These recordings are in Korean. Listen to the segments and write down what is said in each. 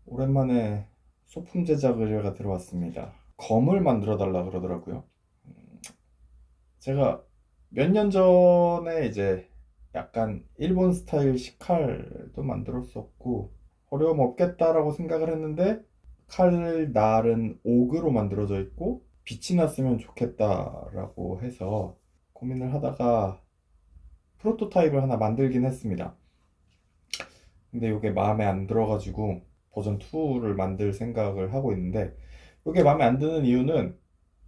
오랜만에 소품 제작 의뢰가 들어왔습니다. 검을 만들어 달라 그러더라고요. 제가 몇 년 전에 이제 약간 일본 스타일 식칼도 만들었었고 어려움 없겠다라고 생각을 했는데 칼 날은 옥으로 만들어져 있고 빛이 났으면 좋겠다라고 해서 고민을 하다가 프로토타입을 하나 만들긴 했습니다. 근데 이게 마음에 안 들어가지고 버전 2를 만들 생각을 하고 있는데, 이게 마음에 안 드는 이유는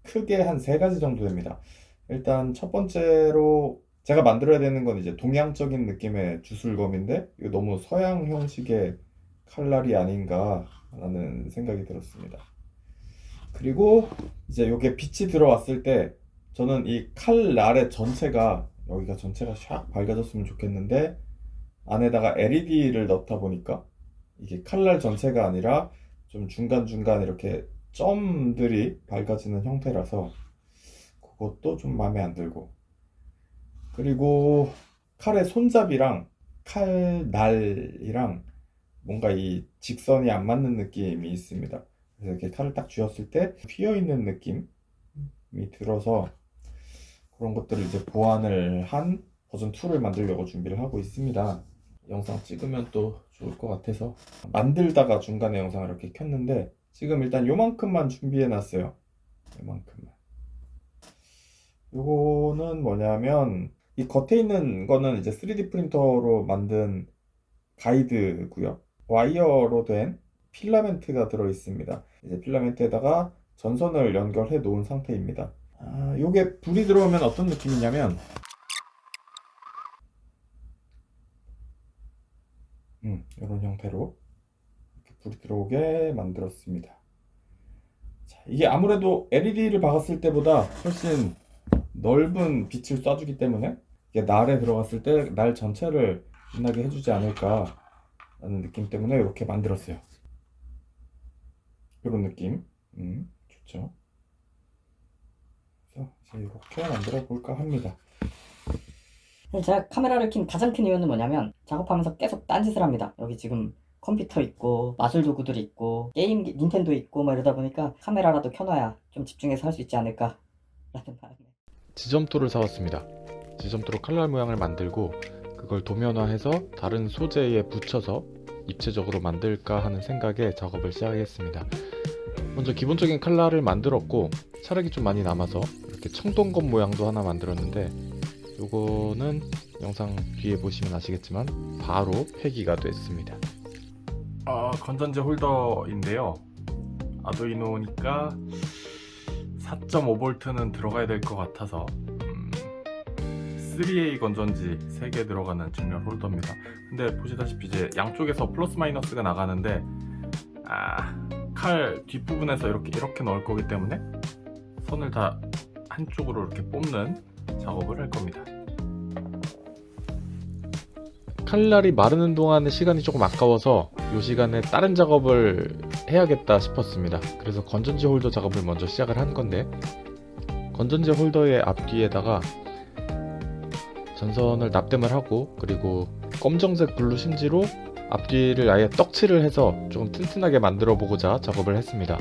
크게 한 세 가지 정도 됩니다. 일단 첫 번째로 제가 만들어야 되는 건 이제 동양적인 느낌의 주술검인데 이거 너무 서양 형식의 칼날이 아닌가라는 생각이 들었습니다. 그리고 이제 이게 빛이 들어왔을 때 저는 이 칼날의 전체가, 여기가 전체가 샥 밝아졌으면 좋겠는데, 안에다가 LED를 넣다 보니까 이게 칼날 전체가 아니라 좀 중간중간 이렇게 점들이 밝아지는 형태라서 그것도 좀 마음에 안 들고, 그리고 칼의 손잡이랑 칼날이랑 뭔가 이 직선이 안 맞는 느낌이 있습니다. 그래서 이렇게 칼을 딱 쥐었을 때 휘어 있는 느낌이 들어서 그런 것들을 이제 보완을 한 버전 2를 만들려고 준비를 하고 있습니다. 영상 찍으면 또 좋을 것 같아서 만들다가 중간에 영상을 이렇게 켰는데, 지금 일단 요만큼만 준비해 놨어요. 요만큼만. 요거는 뭐냐면 이 겉에 있는 거는 이제 3D 프린터로 만든 가이드고요. 와이어로 된 필라멘트가 들어 있습니다. 이제 필라멘트에다가 전선을 연결해 놓은 상태입니다. 요게 불이 들어오면 어떤 느낌이냐면 이런 형태로 이렇게 불이 들어오게 만들었습니다. 자, 이게 아무래도 LED를 박았을 때보다 훨씬 넓은 빛을 쏴주기 때문에 이게 날에 들어갔을 때 날 전체를 빛나게 해주지 않을까 라는 느낌 때문에 이렇게 만들었어요. 이런 느낌. 좋죠. 그래서 이제 이렇게 만들어 볼까 합니다. 제가 카메라를 킨 가장 큰 이유는 뭐냐면 작업하면서 계속 딴짓을 합니다. 여기 지금 컴퓨터 있고 마술 도구들이 있고 게임 닌텐도 있고 뭐 이러다 보니까 카메라라도 켜놔야 좀 집중해서 할 수 있지 않을까 라는 바람에 지점토를 사왔습니다. 지점토로 칼날 모양을 만들고 그걸 도면화해서 다른 소재에 붙여서 입체적으로 만들까 하는 생각에 작업을 시작했습니다. 먼저 기본적인 칼날을 만들었고 찰흙이 좀 많이 남아서 이렇게 청동검 모양도 하나 만들었는데, 요거는 영상 뒤에 보시면 아시겠지만 바로 폐기가 됐습니다. 건전지 홀더인데요. 아두이노니까 4.5V는 들어가야 될 것 같아서 3A 건전지 3개 들어가는 정렬 홀더입니다. 근데 보시다시피 이제 양쪽에서 플러스 마이너스가 나가는데 칼 뒷부분에서 이렇게 넣을 거기 때문에 선을 다 한쪽으로 이렇게 뽑는 작업을 할 겁니다. 칼날이 마르는 동안의 시간이 조금 아까워서 이 시간에 다른 작업을 해야겠다 싶었습니다. 그래서 건전지 홀더 작업을 먼저 시작을 한 건데, 건전지 홀더의 앞뒤에다가 전선을 납땜을 하고, 그리고 검정색 블루 심지로 앞뒤를 아예 떡칠을 해서 좀 튼튼하게 만들어 보고자 작업을 했습니다.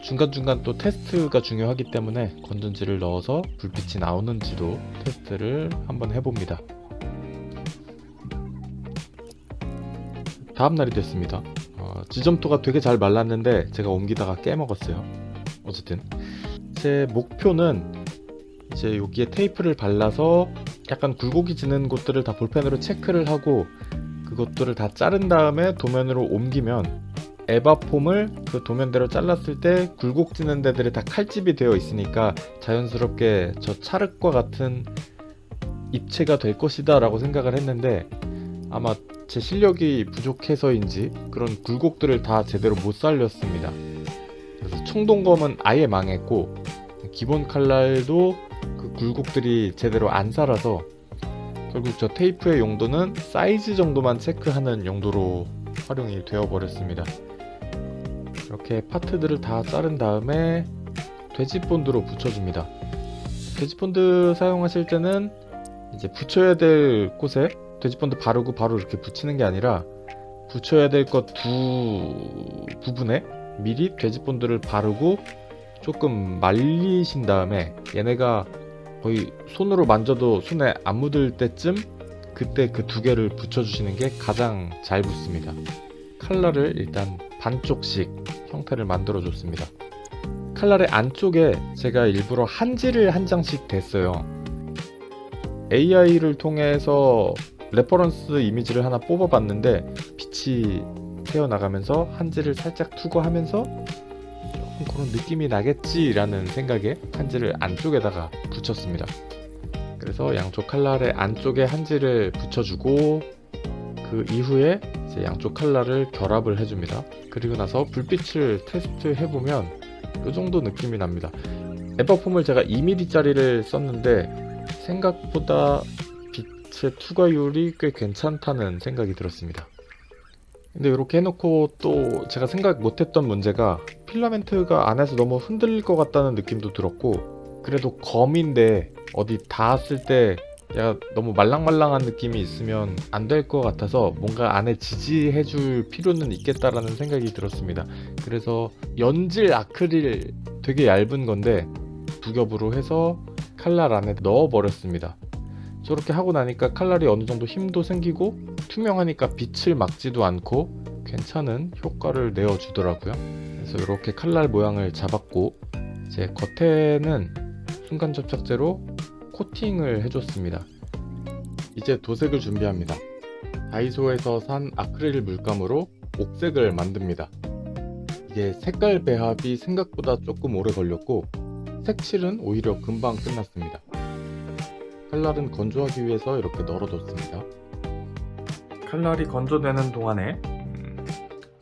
중간중간 또 테스트가 중요하기 때문에 건전지를 넣어서 불빛이 나오는지도 테스트를 한번 해봅니다. 다음날이 됐습니다. 지점토가 되게 잘 말랐는데 제가 옮기다가 깨먹었어요. 어쨌든 제 목표는 이제 여기에 테이프를 발라서 약간 굴곡이 지는 곳들을 다 볼펜으로 체크를 하고 그것들을 다 자른 다음에 도면으로 옮기면 에바폼을 그 도면대로 잘랐을 때 굴곡 지는 데들이 다 칼집이 되어 있으니까 자연스럽게 저 찰흙과 같은 입체가 될 것이다 라고 생각을 했는데, 아마 제 실력이 부족해서인지 그런 굴곡들을 다 제대로 못 살렸습니다. 그래서 청동검은 아예 망했고 기본 칼날도 그 굴곡들이 제대로 안 살아서 결국 저 테이프의 용도는 사이즈 정도만 체크하는 용도로 활용이 되어버렸습니다. 이렇게 파트들을 다 자른 다음에 돼지본드로 붙여줍니다. 돼지본드 사용하실 때는 이제 붙여야 될 곳에 돼지본드 바르고 바로 이렇게 붙이는 게 아니라 붙여야 될 것 두 부분에 미리 돼지본드를 바르고 조금 말리신 다음에 얘네가 거의 손으로 만져도 손에 안 묻을 때쯤 그때 그 두 개를 붙여주시는 게 가장 잘 붙습니다. 칼날을 일단 반쪽씩 형태를 만들어 줬습니다. 칼날의 안쪽에 제가 일부러 한지를 한 장씩 댔어요. AI를 통해서 레퍼런스 이미지를 하나 뽑아봤는데 빛이 새어나가면서 한지를 살짝 투과하면서 조금 그런 느낌이 나겠지라는 생각에 한지를 안쪽에다가 붙였습니다. 그래서 양쪽 칼날의 안쪽에 한지를 붙여주고 그 이후에 이제 양쪽 칼날을 결합을 해줍니다. 그리고 나서 불빛을 테스트 해보면 이 정도 느낌이 납니다. 에버폼을 제가 2mm짜리를 썼는데 생각보다 빛의 투과율이 꽤 괜찮다는 생각이 들었습니다. 근데 이렇게 해놓고 또 제가 생각 못했던 문제가 필라멘트가 안에서 너무 흔들릴 것 같다는 느낌도 들었고, 그래도 검인데 어디 닿았을 때 야 너무 말랑말랑한 느낌이 있으면 안 될 것 같아서 뭔가 안에 지지해줄 필요는 있겠다라는 생각이 들었습니다. 그래서 연질 아크릴 되게 얇은 건데 두 겹으로 해서 칼날 안에 넣어 버렸습니다. 저렇게 하고 나니까 칼날이 어느 정도 힘도 생기고 투명하니까 빛을 막지도 않고 괜찮은 효과를 내어주더라고요. 그래서 이렇게 칼날 모양을 잡았고 이제 겉에는 순간 접착제로 코팅을 해줬습니다. 이제 도색을 준비합니다. 다이소에서 산 아크릴 물감으로 옥색을 만듭니다. 이게 색깔 배합이 생각보다 조금 오래 걸렸고 색칠은 오히려 금방 끝났습니다. 칼날은 건조하기 위해서 이렇게 널어뒀습니다. 칼날이 건조되는 동안에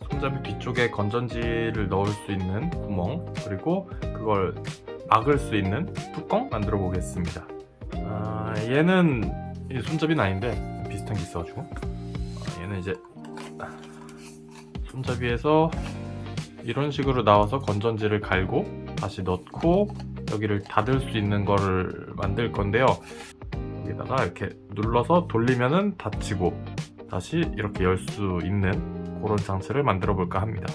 손잡이 뒤쪽에 건전지를 넣을 수 있는 구멍, 그리고 그걸 막을 수 있는 뚜껑 만들어 보겠습니다. 얘는 이 손잡이는 아닌데 비슷한 게 있어가지고 얘는 이제 손잡이에서 이런 식으로 나와서 건전지를 갈고 다시 넣고 여기를 닫을 수 있는 거를 만들 건데요. 여기다가 이렇게 눌러서 돌리면은 닫히고 다시 이렇게 열 수 있는 그런 장치를 만들어 볼까 합니다.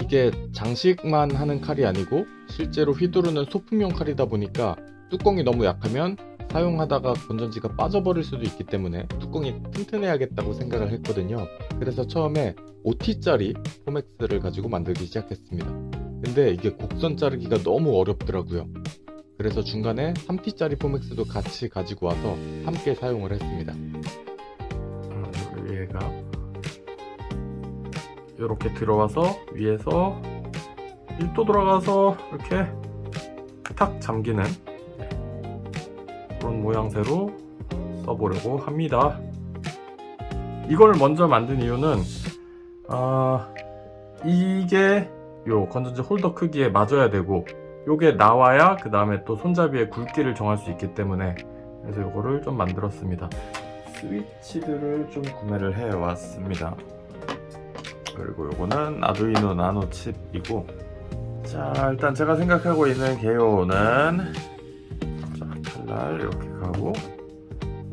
이게 장식만 하는 칼이 아니고 실제로 휘두르는 소품용 칼이다 보니까 뚜껑이 너무 약하면 사용하다가 건전지가 빠져버릴 수도 있기 때문에 뚜껑이 튼튼해야겠다고 생각을 했거든요. 그래서 처음에 5T짜리 포맥스를 가지고 만들기 시작했습니다. 근데 이게 곡선 자르기가 너무 어렵더라고요. 그래서 중간에 3T짜리 포맥스도 같이 가지고 와서 함께 사용을 했습니다. 얘가 이렇게 들어와서 위에서 1도 돌아가서 이렇게 탁 잠기는 그런 모양새로 써보려고 합니다. 이걸 먼저 만든 이유는 이게 요 건전지 홀더 크기에 맞아야 되고 요게 나와야 그 다음에 또 손잡이의 굵기를 정할 수 있기 때문에 그래서 요거를 좀 만들었습니다. 스위치들을 좀 구매를 해왔습니다. 그리고 요거는 아두이노 나노 칩이고, 자 일단 제가 생각하고 있는 개요는 자 칼날 이렇게 가고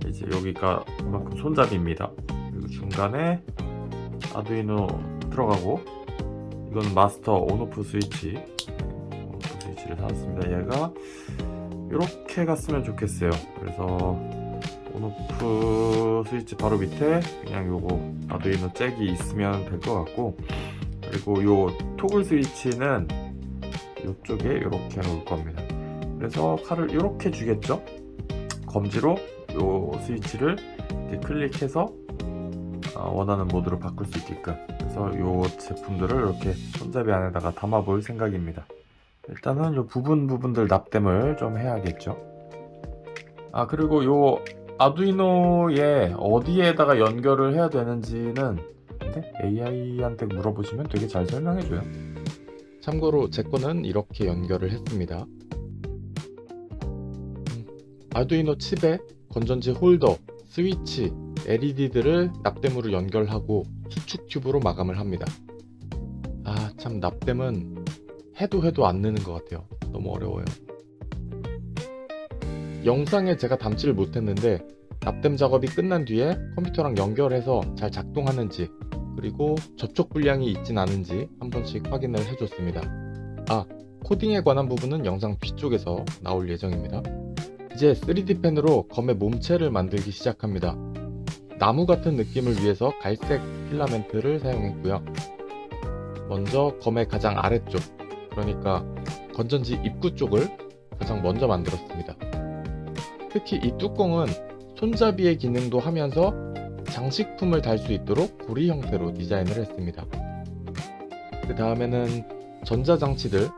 이제 여기가 그만큼 손잡이입니다. 그리고 중간에 아두이노 들어가고 이건 마스터 온오프 스위치, 온오프 스위치를 사왔습니다. 얘가 이렇게 갔으면 좋겠어요. 그래서 온오프 스위치 바로 밑에 그냥 요거 아두이노 잭이 있으면 될 것 같고, 그리고 요 토글 스위치는 요쪽에 이렇게 놓을 겁니다. 그래서 칼을 이렇게 주겠죠. 검지로 요 스위치를 이렇게 클릭해서 원하는 모드로 바꿀 수 있게끔, 그래서 요 제품들을 이렇게 손잡이 안에다가 담아 볼 생각입니다. 일단은 요 부분들 납땜을 좀 해야겠죠. 그리고 요 아두이노에 어디에다가 연결을 해야 되는지는 AI한테 물어보시면 되게 잘 설명해줘요. 참고로 제 거는 이렇게 연결을 했습니다. 아두이노 칩에 건전지 홀더, 스위치, LED들을 납땜으로 연결하고 수축 튜브로 마감을 합니다. 참 납땜은 해도 안 느는 것 같아요. 너무 어려워요. 영상에 제가 담지를 못했는데 납땜 작업이 끝난 뒤에 컴퓨터랑 연결해서 잘 작동하는지, 그리고 접촉 불량이 있진 않은지 한 번씩 확인을 해줬습니다. 코딩에 관한 부분은 영상 뒤쪽에서 나올 예정입니다. 이제 3D 펜으로 검의 몸체를 만들기 시작합니다. 나무 같은 느낌을 위해서 갈색 필라멘트를 사용했고요. 먼저 검의 가장 아래쪽, 그러니까 건전지 입구 쪽을 가장 먼저 만들었습니다. 특히 이 뚜껑은 손잡이의 기능도 하면서 장식품을 달 수 있도록 고리 형태로 디자인을 했습니다. 그 다음에는 전자장치들,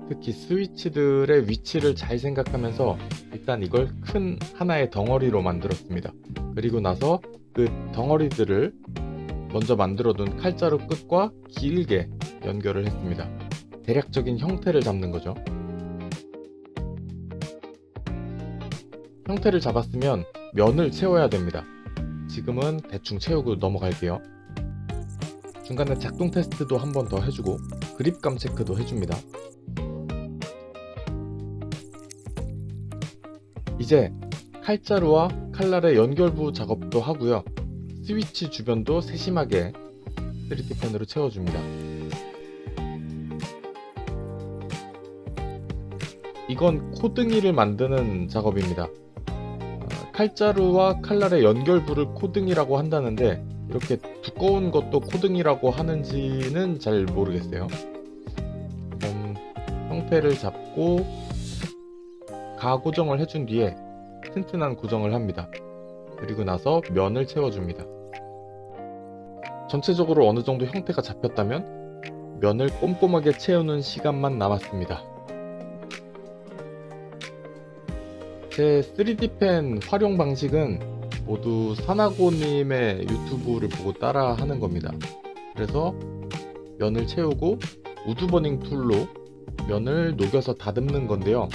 특히 스위치들의 위치를 잘 생각하면서 일단 이걸 큰 하나의 덩어리로 만들었습니다. 그리고 나서 그 덩어리들을 먼저 만들어둔 칼자루 끝과 길게 연결을 했습니다. 대략적인 형태를 잡는 거죠. 형태를 잡았으면 면을 채워야 됩니다. 지금은 대충 채우고 넘어갈게요. 중간에 작동 테스트도 한 번 더 해주고 그립감 체크도 해줍니다. 이제 칼자루와 칼날의 연결부 작업도 하고요. 스위치 주변도 세심하게 3D 펜으로 채워줍니다. 이건 코등이를 만드는 작업입니다. 칼자루와 칼날의 연결부를 코등이라고 한다는데 이렇게 두꺼운 것도 코등이라고 하는지는 잘 모르겠어요. 형태를 잡고 가고정을 해준 뒤에 튼튼한 고정을 합니다. 그리고 나서 면을 채워줍니다. 전체적으로 어느 정도 형태가 잡혔다면 면을 꼼꼼하게 채우는 시간만 남았습니다. 제 3D 펜 활용 방식은 모두 사나고님의 유튜브를 보고 따라 하는 겁니다. 그래서 면을 채우고 우드버닝 툴로 면을 녹여서 다듬는 건데요.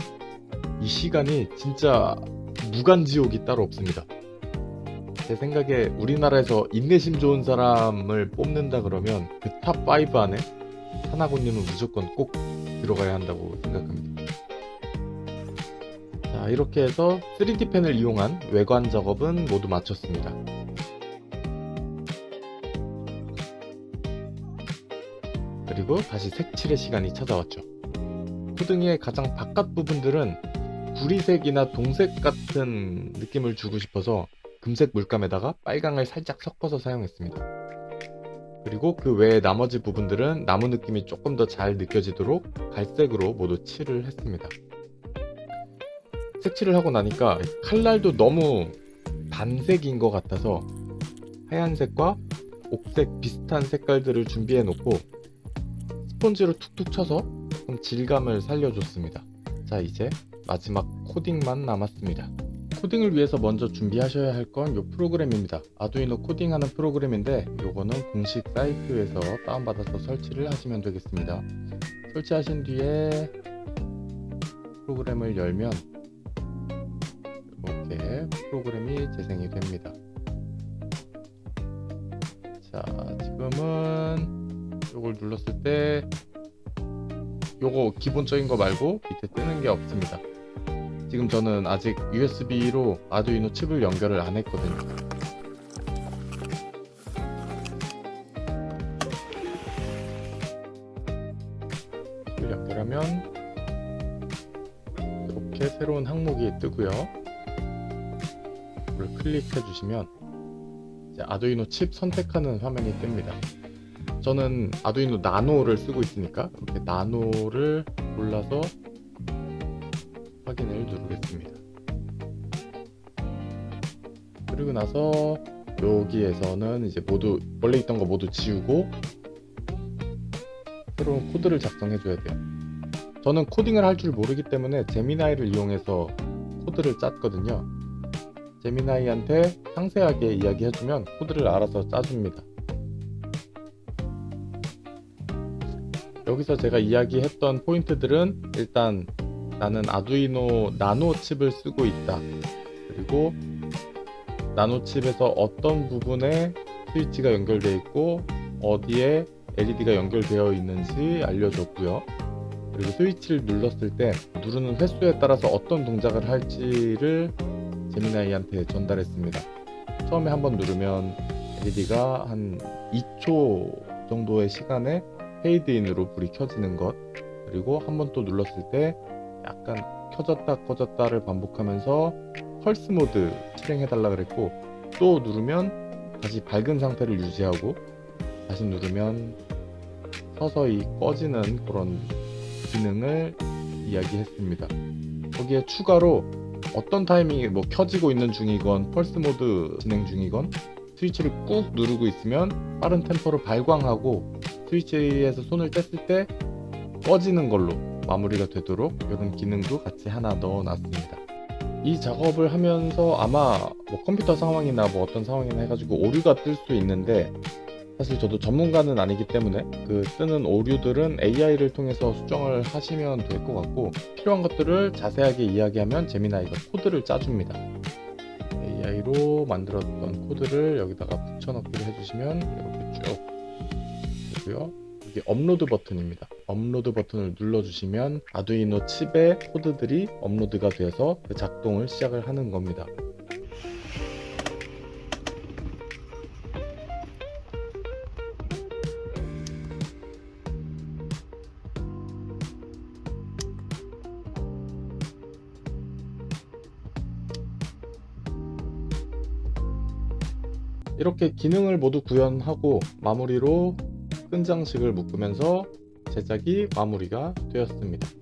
이 시간이 진짜 무간지옥이 따로 없습니다. 제 생각에 우리나라에서 인내심 좋은 사람을 뽑는다 그러면 그 탑 5 안에 사나고님은 무조건 꼭 들어가야 한다고 생각합니다. 자, 이렇게 해서 3D 펜을 이용한 외관 작업은 모두 마쳤습니다. 그리고 다시 색칠의 시간이 찾아왔죠. 코등이의 가장 바깥 부분들은 구리색이나 동색 같은 느낌을 주고 싶어서 금색 물감에다가 빨강을 살짝 섞어서 사용했습니다. 그리고 그 외의 나머지 부분들은 나무 느낌이 조금 더 잘 느껴지도록 갈색으로 모두 칠을 했습니다. 색칠을 하고 나니까 칼날도 너무 단색인 것 같아서 하얀색과 옥색 비슷한 색깔들을 준비해 놓고 스펀지로 툭툭 쳐서 조금 질감을 살려줬습니다. 자, 이제 마지막 코딩만 남았습니다. 코딩을 위해서 먼저 준비하셔야 할 건 이 프로그램입니다. 아두이노 코딩하는 프로그램인데 요거는 공식 사이트에서 다운받아서 설치를 하시면 되겠습니다. 설치하신 뒤에 프로그램을 열면 이렇게 프로그램이 재생이 됩니다. 자, 지금은 요걸 눌렀을 때 요거 기본적인 거 말고 밑에 뜨는 게 없습니다. 지금 저는 아직 USB로 아두이노 칩을 연결을 안 했거든요. 칩을 연결하면 이렇게 새로운 항목이 뜨고요. 이걸 클릭해 주시면 이제 아두이노 칩 선택하는 화면이 뜹니다. 저는 아두이노 나노를 쓰고 있으니까 이렇게 나노를 골라서 확인을 누르겠습니다. 그리고 나서 여기에서는 이제 모두 원래 있던 거 모두 지우고 새로운 코드를 작성해 줘야 돼요. 저는 코딩을 할 줄 모르기 때문에 제미나이를 이용해서 코드를 짰거든요. 제미나이한테 상세하게 이야기해주면 코드를 알아서 짜줍니다. 여기서 제가 이야기했던 포인트들은 일단 나는 아두이노 나노 칩을 쓰고 있다. 그리고 나노 칩에서 어떤 부분에 스위치가 연결되어 있고 어디에 LED가 연결되어 있는지 알려줬고요. 그리고 스위치를 눌렀을 때 누르는 횟수에 따라서 어떤 동작을 할지를 제미나이한테 전달했습니다. 처음에 한번 누르면 LED가 한 2초 정도의 시간에 페이드인으로 불이 켜지는 것, 그리고 한번 또 눌렀을 때 약간 켜졌다 꺼졌다를 반복하면서 펄스 모드 실행해달라 그랬고, 또 누르면 다시 밝은 상태를 유지하고 다시 누르면 서서히 꺼지는 그런 기능을 이야기했습니다. 거기에 추가로 어떤 타이밍에 뭐 켜지고 있는 중이건 펄스 모드 진행 중이건 스위치를 꾹 누르고 있으면 빠른 템포로 발광하고 스위치에서 손을 뗐을 때 꺼지는 걸로 마무리가 되도록 이런 기능도 같이 하나 넣어놨습니다. 이 작업을 하면서 아마 뭐 컴퓨터 상황이나 뭐 어떤 상황이나 해가지고 오류가 뜰 수 있는데, 사실 저도 전문가는 아니기 때문에 그 뜨는 오류들은 AI를 통해서 수정을 하시면 될 것 같고, 필요한 것들을 자세하게 이야기하면 제미나이가 코드를 짜줍니다. AI로 만들었던 코드를 여기다가 붙여넣기를 해주시면 이렇게 쭉 되고요. 이게 업로드 버튼입니다. 업로드 버튼을 눌러주시면 아두이노 칩에 코드들이 업로드가 돼서 그 작동을 시작을 하는 겁니다. 이렇게 기능을 모두 구현하고 마무리로 끈 장식을 묶으면서 제작이 마무리가 되었습니다.